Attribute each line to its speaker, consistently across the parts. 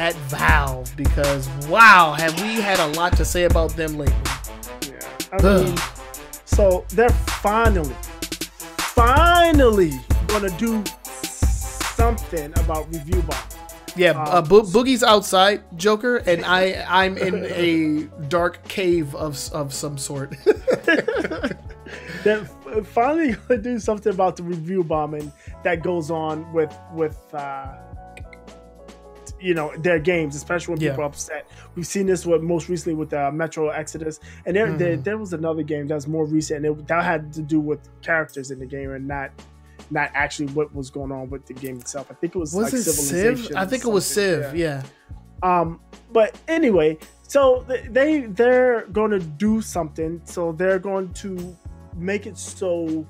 Speaker 1: at Valve, because wow, have we had a lot to say about them lately.
Speaker 2: Yeah, I mean, so they're finally gonna do something about review bombing.
Speaker 1: Yeah, Boogie's outside, Joker, and I'm in a dark cave of some sort.
Speaker 2: They're finally gonna do something about the review bombing that goes on with their games, especially when people are upset. We've seen this most recently with Metro Exodus, and there was another game that was more recent, and that had to do with characters in the game and not actually what was going on with the game itself. I think it was like
Speaker 1: it
Speaker 2: Civilization.
Speaker 1: Civ? I think it was Civ. Yeah.
Speaker 2: But anyway, so they're going to do something. So they're going to make it so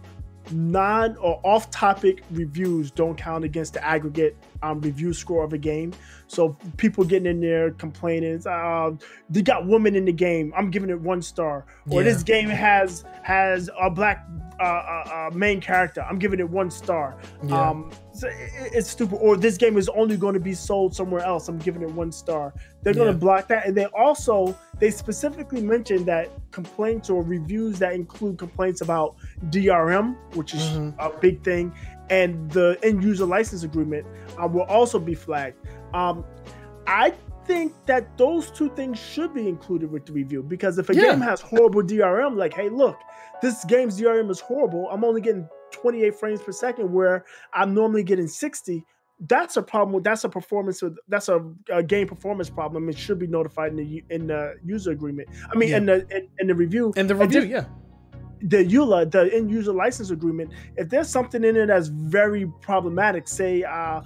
Speaker 2: non or off-topic reviews don't count against the aggregate review score of a game. So people getting in there complaining, they got women in the game, I'm giving it 1 star. Or this game has a black main character, I'm giving it 1 star. So it's stupid. Or this game is only going to be sold somewhere else, I'm giving it 1 star. They're going to block that. And they specifically mentioned that complaints or reviews that include complaints about DRM, which is a big thing, and the end user license agreement will also be flagged. I think that those 2 things should be included with the review, because if a game has horrible DRM, like, hey, look, this game's DRM is horrible, I'm only getting 28 frames per second where I'm normally getting 60. That's a problem. That's a game performance problem. It should be notified in the user agreement. I mean, in the review.
Speaker 1: In the review,
Speaker 2: The EULA, the end user license agreement. If there's something in it that's very problematic, say a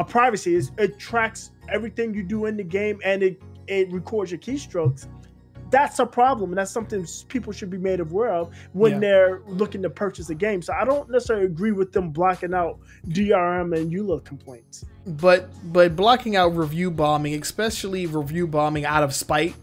Speaker 2: privacy, it tracks everything you do in the game and it records your keystrokes. That's a problem, and that's something people should be made aware of when they're looking to purchase a game. So I don't necessarily agree with them blocking out DRM and EULA complaints.
Speaker 1: But blocking out review bombing, especially review bombing out of spite,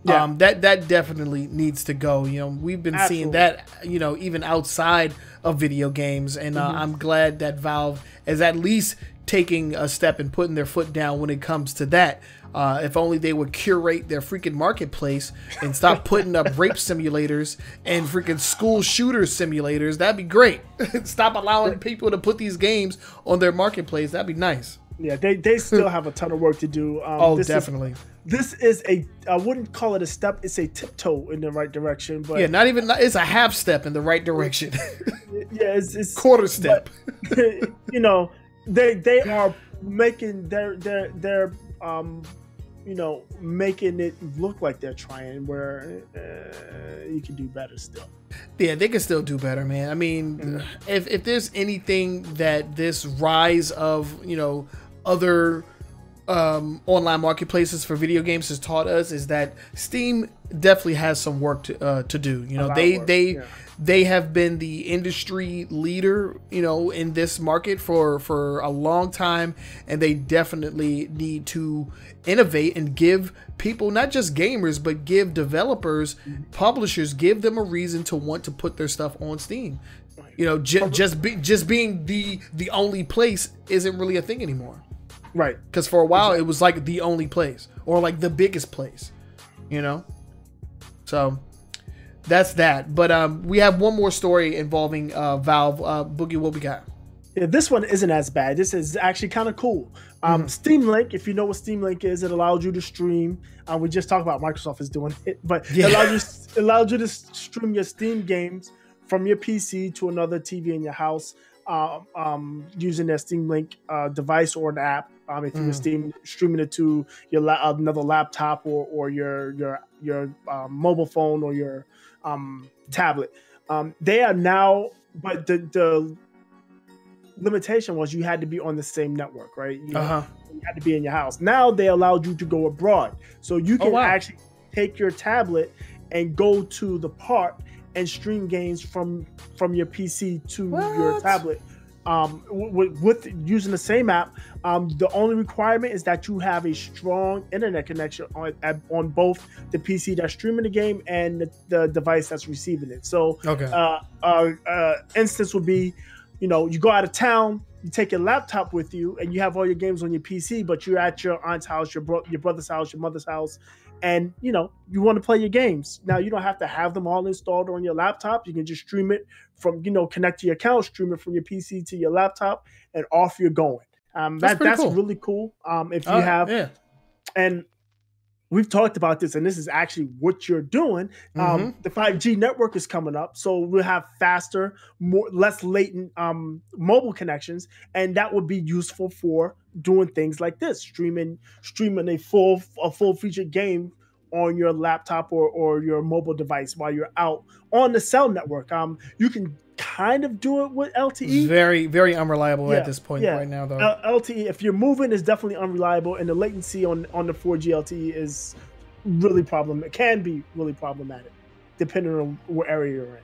Speaker 1: that definitely needs to go. We've been seeing that, even outside of video games, and I'm glad that Valve is at least taking a step and putting their foot down when it comes to that. If only they would curate their freaking marketplace and stop putting up rape simulators and freaking school shooter simulators. That'd be great. Stop allowing people to put these games on their marketplace. That'd be nice.
Speaker 2: Yeah, they still have a ton of work to do.
Speaker 1: Definitely.
Speaker 2: This is I wouldn't call it a step. It's a tiptoe in the right direction. But
Speaker 1: it's a half step in the right direction.
Speaker 2: It's
Speaker 1: quarter step.
Speaker 2: But, they are making their making it look like they're trying, where you can do better still.
Speaker 1: Yeah, they can still do better, man. I mean, if there's anything that this rise of, other online marketplaces for video games has taught us, is that Steam definitely has some work to do. They have been the industry leader, in this market for a long time, and they definitely need to innovate and give people, not just gamers, but give developers, publishers, give them a reason to want to put their stuff on Steam. Just being the only place isn't really a thing anymore.
Speaker 2: Right.
Speaker 1: Because for a while it was like the only place, or like the biggest place, So that's that. But we have one more story involving Valve. Boogie, what we got?
Speaker 2: Yeah, this one isn't as bad. This is actually kind of cool. Steam Link, if you know what Steam Link is, it allows you to stream. We just talked about Microsoft is doing it, but it allows you to stream your Steam games from your PC to another TV in your house, using their Steam Link device or an app. If you're streaming it to your another laptop or your mobile phone or your tablet, they are now. But the limitation was you had to be on the same network, right? You had to be in your house. Now they allowed you to go abroad, so you can actually take your tablet and go to the park and stream games from your PC to your tablet. With using the same app, the only requirement is that you have a strong internet connection on both the PC that's streaming the game and the device that's receiving it. So, instance would be, you go out of town, you take your laptop with you and you have all your games on your PC, but you're at your aunt's house, your brother's house, your mother's house, and you want to play your games. Now you don't have to have them all installed on your laptop. You can just stream it from, connect to your account, stream it from your PC to your laptop, and off you're going. That's cool. Really cool. If you have, and we've talked about this, and this is actually what you're doing. The 5G network is coming up, so we'll have faster, less latent mobile connections, and that would be useful for doing things like this, streaming a full featured game on your laptop or your mobile device while you're out on the cell network. You can kind of do it with LTE.
Speaker 1: Very, very unreliable at this point right now, though.
Speaker 2: LTE, if you're moving, is definitely unreliable, and the latency on the 4G LTE is really problematic. It can be really problematic, depending on what area you're in.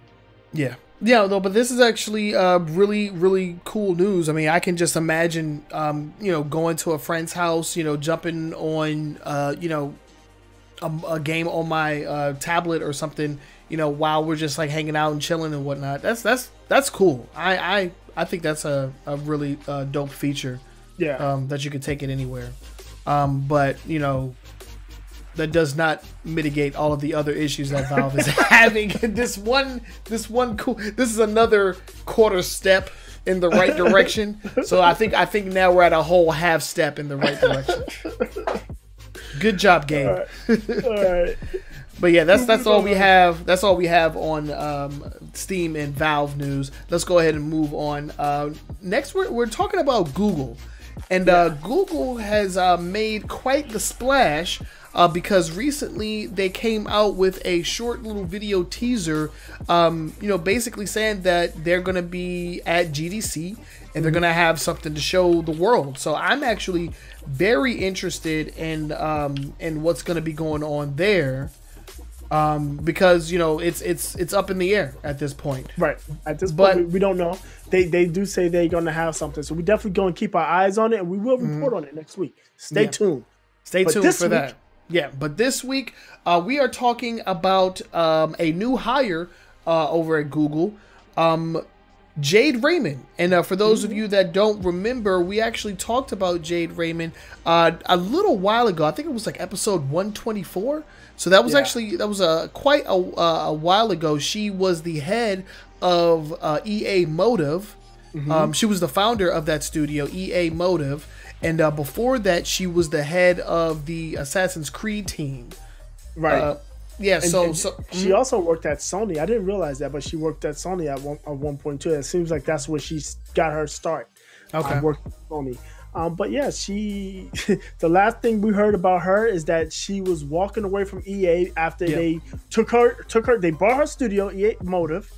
Speaker 1: Yeah, though, but this is actually really, really cool news. I mean, I can just imagine, going to a friend's house, jumping on, a game on my tablet or something, while we're just like hanging out and chilling and whatnot. That's cool. I think that's a really dope feature. That you can take it anywhere. But that does not mitigate all of the other issues that Valve is having. This is another quarter step in the right direction. So I think now we're at a whole half step in the right direction. Good job, Gabe.
Speaker 2: All right.
Speaker 1: But yeah, that's all we have. That's all we have on Steam and Valve news. Let's go ahead and move on. Next, we're talking about Google, and Google has made quite the splash because recently they came out with a short little video teaser, basically saying that they're going to be at GDC and they're going to have something to show the world. So I'm actually very interested in what's going to be going on there. Because it's up in the air at this point.
Speaker 2: Right. At this point, we don't know. They do say they're going to have something, so we definitely going to keep our eyes on it, and we will report on it next week. Stay tuned.
Speaker 1: Stay tuned for that. Yeah, but this week we are talking about a new hire over at Google, Jade Raymond. And for those of you that don't remember, we actually talked about Jade Raymond a little while ago. I think it was like episode 124. So that was quite a while ago. She was the head of EA Motive. She was the founder of that studio, EA Motive. And before that, she was the head of the Assassin's Creed team.
Speaker 2: Right.
Speaker 1: So
Speaker 2: she also worked at Sony. I didn't realize that, but she worked at Sony at one point too. It seems like that's where she got her start.
Speaker 1: Okay.
Speaker 2: Worked at Sony. But yeah, she. The last thing we heard about her is that she was walking away from EA after they took her. They bought her studio, EA Motive,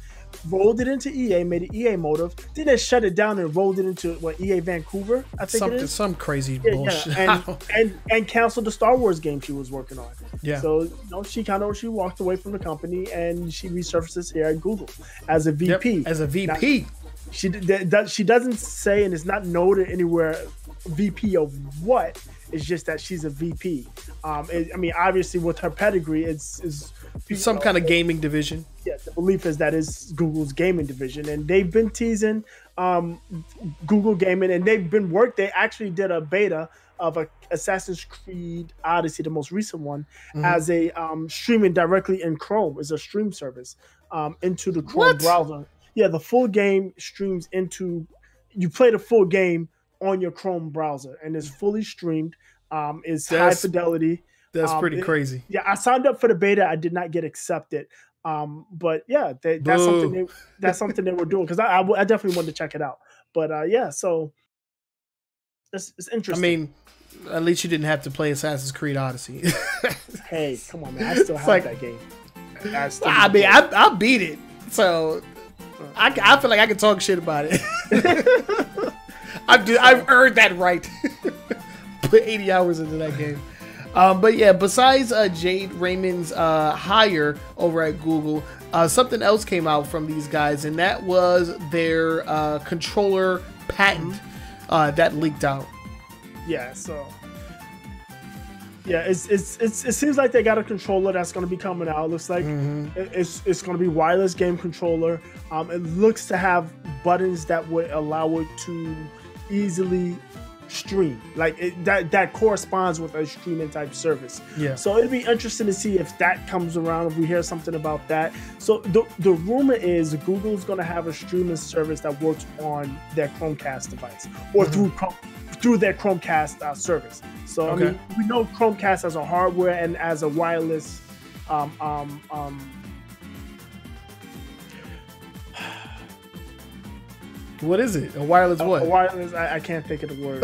Speaker 2: rolled it into EA, made it EA Motive. Then they shut it down and rolled it into EA Vancouver. I think it is
Speaker 1: some crazy bullshit.
Speaker 2: And canceled the Star Wars game she was working on.
Speaker 1: Yeah.
Speaker 2: So she walked away from the company and she resurfaces here at Google as a VP.
Speaker 1: As a VP.
Speaker 2: Now, she doesn't say, and it's not noted anywhere, VP of what. It's just that she's a VP. Obviously with her pedigree, it's
Speaker 1: some kind of gaming division.
Speaker 2: Yeah, the belief is that is Google's gaming division, and they've been teasing Google Gaming, and they actually did a beta of Assassin's Creed Odyssey, the most recent one, as a streaming directly in Chrome. It's a stream service into the Chrome browser. Yeah, the full game streams into. You play the full game on your Chrome browser, and it's fully streamed. It's high fidelity.
Speaker 1: That's pretty crazy.
Speaker 2: I signed up for the beta. I did not get accepted. But yeah, that's something they were doing, because I definitely wanted to check it out. But so it's interesting.
Speaker 1: I mean, at least you didn't have to play Assassin's Creed Odyssey.
Speaker 2: Hey, come on, man! I still have that game.
Speaker 1: I beat it, so I feel like I can talk shit about it. I've earned that right. Put 80 hours into that game. But yeah, besides Jade Raymond's hire over at Google, something else came out from these guys, and that was their controller patent that leaked out.
Speaker 2: Yeah, so yeah, it seems like they got a controller that's going to be coming out. It looks like it's going to be wireless game controller. It looks to have buttons that would allow it to easily stream. Like that corresponds with a streaming type service.
Speaker 1: Yeah.
Speaker 2: So it'd be interesting to see if that comes around, if we hear something about that. So the rumor is Google's going to have a streaming service that works on their Chromecast device or through their Chromecast service. So I mean, we know Chromecast as a hardware and as a wireless
Speaker 1: what is it? A wireless what?
Speaker 2: A wireless. I can't think of the word.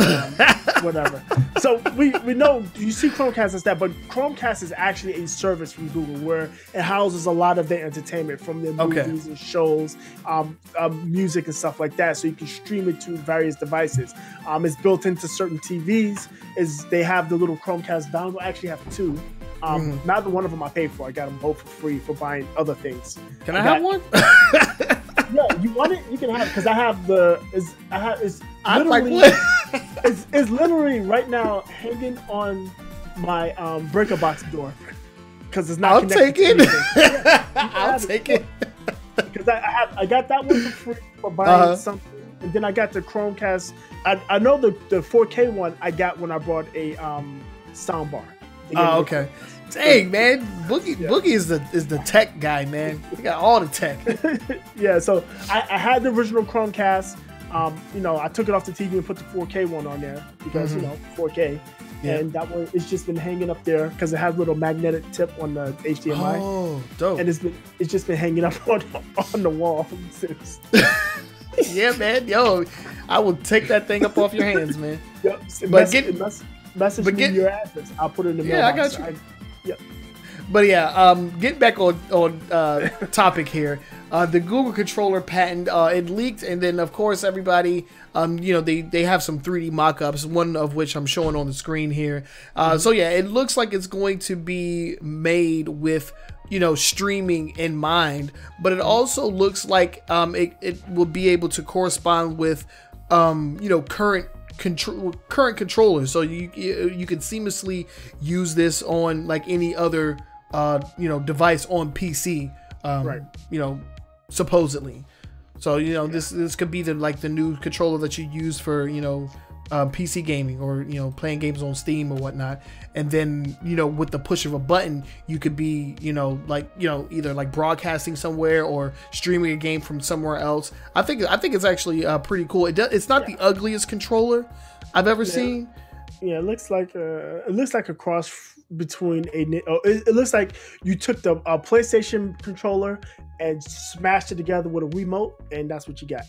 Speaker 2: Whatever. So we know you see Chromecast as that, but Chromecast is actually a service from Google where it houses a lot of their entertainment from their movies and shows, music and stuff like that. So you can stream it to various devices. It's built into certain TVs. They have the little Chromecast dongle. I actually have two. Neither one of them I paid for. I got them both for free for buying other things.
Speaker 1: Can I have one?
Speaker 2: Yeah, you want it? You can have it because I have it's literally right now hanging on my breaker box door because it's not.
Speaker 1: I'll take it.
Speaker 2: Yeah,
Speaker 1: I'll take it
Speaker 2: because I got that one for free for buying something, and then I got the Chromecast. I know the 4K one I got when I bought a soundbar.
Speaker 1: Oh, okay. Dang, man, Boogie is the tech guy, man. He got all the tech.
Speaker 2: Yeah, so I had the original Chromecast. I took it off the TV and put the 4K one on there because 4K, and that one it's just been hanging up there because it has a little magnetic tip on the HDMI.
Speaker 1: Oh, dope!
Speaker 2: And it's just been hanging up on the wall since.
Speaker 1: Yeah, man. Yo, I will take that thing up off your hands, man.
Speaker 2: Yep. Message me your address. I'll put it in the mailbox.
Speaker 1: I got you. But yeah, getting back on topic here, the Google controller patent it leaked, and then of course everybody, they have some 3D mock-ups, one of which I'm showing on the screen here. So yeah, it looks like it's going to be made with streaming in mind, but it also looks like it will be able to correspond with current controllers, so you can seamlessly use this on like any other device on PC, right? Supposedly. So this could be the new controller that you use for PC gaming or playing games on Steam or whatnot, and then with the push of a button you could be either like broadcasting somewhere or streaming a game from somewhere else. I think it's actually pretty cool. It's not the ugliest controller I've ever seen. Yeah,
Speaker 2: it looks like a cross between it looks like you took the PlayStation controller and smashed it together with a Wiimote, and that's what you got.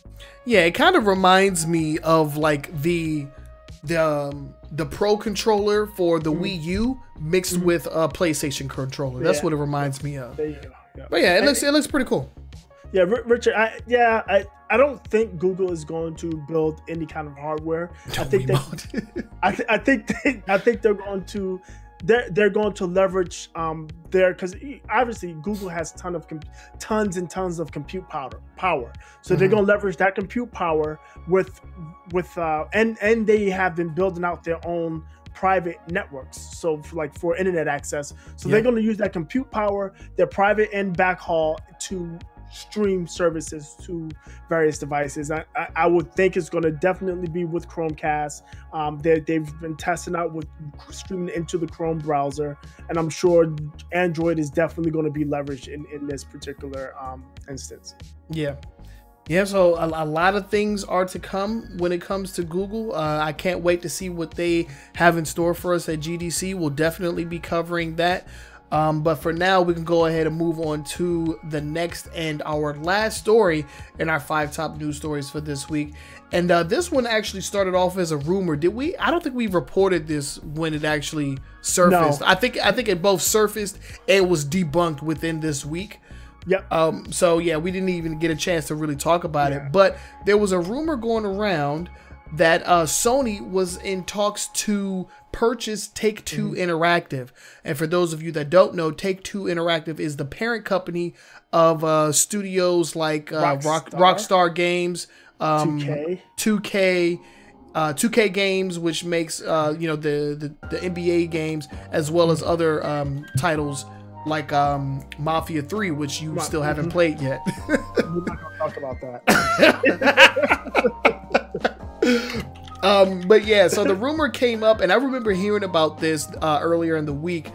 Speaker 1: Yeah, it kind of reminds me of like the Pro controller for the Wii U mixed with a PlayStation controller. That's what it reminds me of.
Speaker 2: There you go. Yeah.
Speaker 1: But yeah, it looks pretty cool.
Speaker 2: Yeah, Richard. I don't think Google is going to build any kind of hardware. I think they're going to. They're going to leverage because obviously Google has tons and tons of compute power. So they're going to leverage that compute power with and they have been building out their own private networks. So for internet access. So they're going to use that compute power, their private and backhaul to stream services to various devices. I would think it's going to definitely be with Chromecast. They've been testing out with streaming into the Chrome browser, and I'm sure Android is definitely going to be leveraged in this particular instance.
Speaker 1: Yeah, so a lot of things are to come when it comes to Google. I can't wait to see what they have in store for us at GDC. We'll definitely be covering that. But for now, we can go ahead and move on to the next and our last story in our 5 top news stories for this week. And this one actually started off as a rumor. Did we? I don't think we reported this when it actually surfaced. No. I think it both surfaced and was debunked within this week.
Speaker 2: Yep.
Speaker 1: So yeah, we didn't even get a chance to really talk about it. But there was a rumor going around that Sony was in talks to purchase Take-Two Interactive. And for those of you that don't know, Take-Two Interactive is the parent company of studios like Rockstar Games, 2K Games, which makes the NBA games, as well as other titles like Mafia 3, which you still haven't played yet.
Speaker 2: We're not gonna talk about that.
Speaker 1: But yeah, so the rumor came up, and I remember hearing about this earlier in the week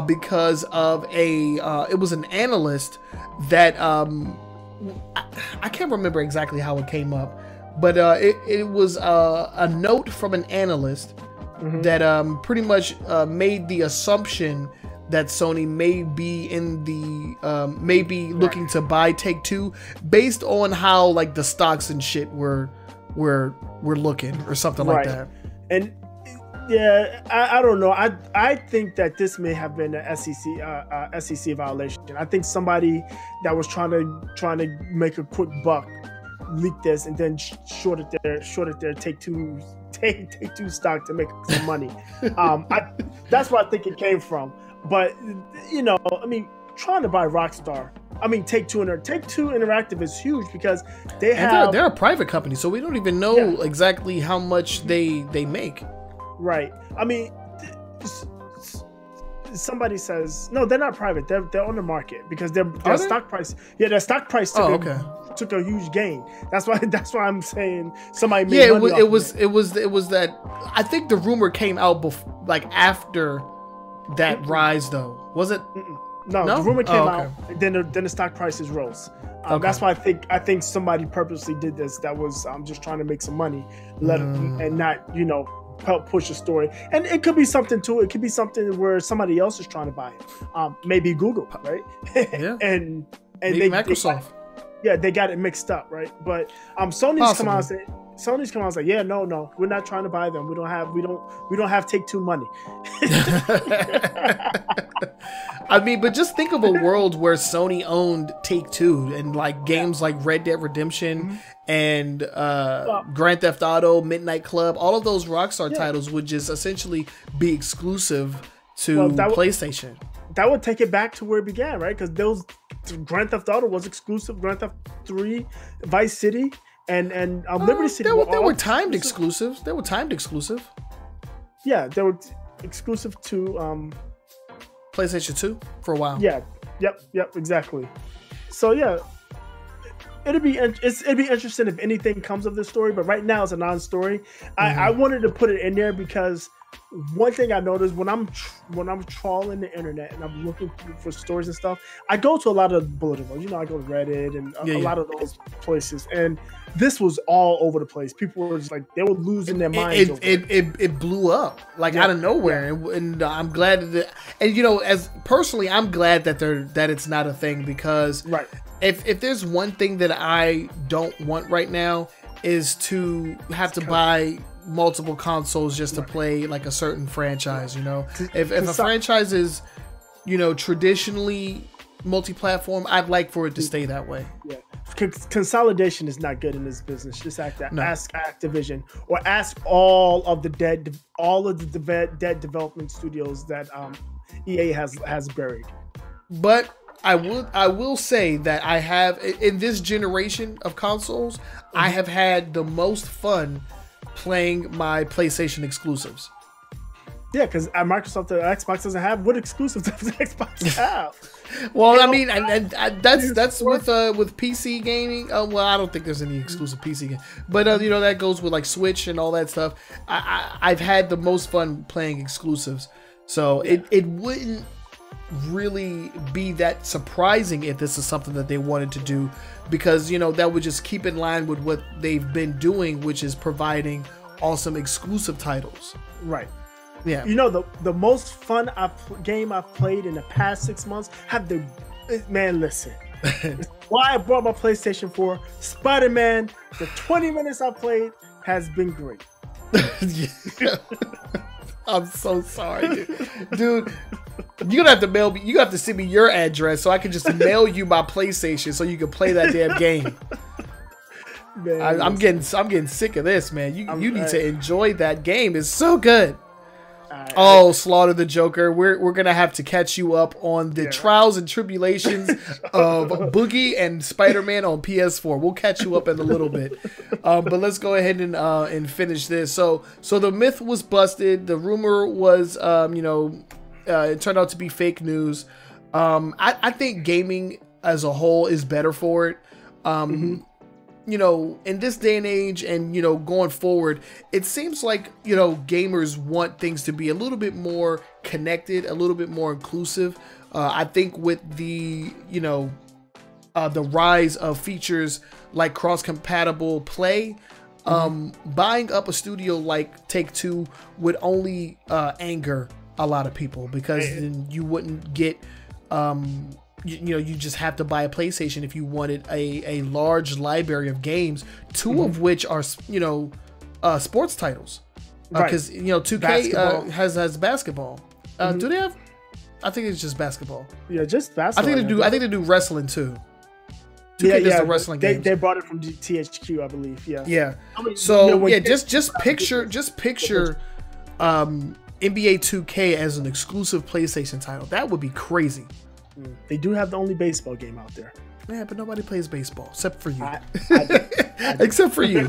Speaker 1: because of it was an analyst that I can't remember exactly how it came up, but it was a note from an analyst that pretty much made the assumption that Sony may be looking to buy Take-Two based on how like the stocks and shit were looking or something like that. And
Speaker 2: yeah, I don't know. I think that this may have been an SEC violation. I think somebody that was trying to make a quick buck leaked this and then shorted their Take-Two stock to make some money. That's where I think it came from. But I mean, trying to buy Rockstar, Take-Two Interactive is huge because they're
Speaker 1: a private company, so we don't even know exactly how much they make.
Speaker 2: Right. I mean, somebody says no, they're not private. They're on the market because their stock price. Yeah, their stock price took a huge gain. That's why I'm saying somebody made money off
Speaker 1: it was that. I think the rumor came out after that rise though. Was it?
Speaker 2: No, the rumor came out. Then the stock prices rose. That's why I think somebody purposely did this. That was just trying to make some money, and not help push a story. And it could be something to it. It could be something where somebody else is trying to buy it. Maybe Google, right?
Speaker 1: Yeah.
Speaker 2: and
Speaker 1: maybe Microsoft.
Speaker 2: They got it mixed up, right? But Sony's come out and say, yeah, no, we're not trying to buy them. We don't have Take-Two money.
Speaker 1: I mean, but just think of a world where Sony owned Take-Two and like games like Red Dead Redemption and Grand Theft Auto, Midnight Club, all of those Rockstar titles would just essentially be exclusive to PlayStation.
Speaker 2: That would take it back to where it began, right? Because Grand Theft Auto was exclusive. Grand Theft 3, Vice City, and Liberty City.
Speaker 1: There were timed exclusives. They were timed exclusive.
Speaker 2: Yeah, they were exclusive to
Speaker 1: PlayStation 2 for a while.
Speaker 2: Yeah. Yep. Exactly. So yeah, it'd be interesting if anything comes of this story. But right now it's a non-story. I wanted to put it in there because one thing I noticed when I'm trawling the internet and I'm looking for stories and stuff, I go to a lot of bulletin boards. I go to Reddit and a lot of those places, and this was all over the place. People were just like, they were losing their minds.
Speaker 1: It blew up out of nowhere, and I'm glad that. And as personally, I'm glad that it's not a thing because if there's one thing that I don't want right now is to have to buy multiple consoles just to play like a certain franchise. If a franchise is traditionally multi-platform, I'd like for it to stay that way.
Speaker 2: Yeah, consolidation is not good in this business. Just ask Activision, or ask all of the dead development studios that EA has buried.
Speaker 1: But I will say that I have, in this generation of consoles, I have had the most fun playing my PlayStation exclusives.
Speaker 2: Yeah, because Microsoft, the Xbox doesn't have. What exclusives does the Xbox have?
Speaker 1: Well, I mean, and that's with PC gaming. Well, I don't think there's any exclusive PC game, but that goes with like Switch and all that stuff. I've had the most fun playing exclusives, so it wouldn't really be that surprising if this is something that they wanted to do, because that would just keep in line with what they've been doing, which is providing awesome exclusive titles.
Speaker 2: Right.
Speaker 1: Yeah.
Speaker 2: The most fun game I've played in the past 6 months listen. Why I brought my PlayStation 4, Spider-Man, the 20 minutes I played has been great.
Speaker 1: I'm so sorry, dude. You're gonna have to mail me. You have to send me your address so I can just mail you my PlayStation so you can play that damn game. Man, I'm getting sick of this, man. You need to enjoy that game. It's so good. Slaughter the Joker. We're gonna have to catch you up on the trials and tribulations of Boogie and Spider-Man on PS4. We'll catch you up in a little bit, but let's go ahead and finish this. So the myth was busted. The rumor was, it turned out to be fake news. I think gaming as a whole is better for it. you know, in this day and age and, you know, going forward, it seems like, you know, gamers want things to be a little bit more connected, a little bit more inclusive. I think with the, you know, the rise of features like cross-compatible play, buying up a studio like Take-Two would only anger a lot of people, because then you wouldn't get, you know, you just have to buy a PlayStation if you wanted a large library of games, two of which are, you know, sports titles. Because, you know, 2K has basketball. Do they have? I think it's just basketball.
Speaker 2: Yeah, just basketball.
Speaker 1: I think they do wrestling too. 2K does the wrestling games.
Speaker 2: They brought it from THQ, I believe. Yeah.
Speaker 1: Yeah.
Speaker 2: I mean,
Speaker 1: so
Speaker 2: you know,
Speaker 1: yeah, just picture NBA 2K as an exclusive PlayStation title. That would be crazy.
Speaker 2: They do have the only baseball game out there.
Speaker 1: Yeah, but nobody plays baseball except for you.
Speaker 2: I do.
Speaker 1: Except for you.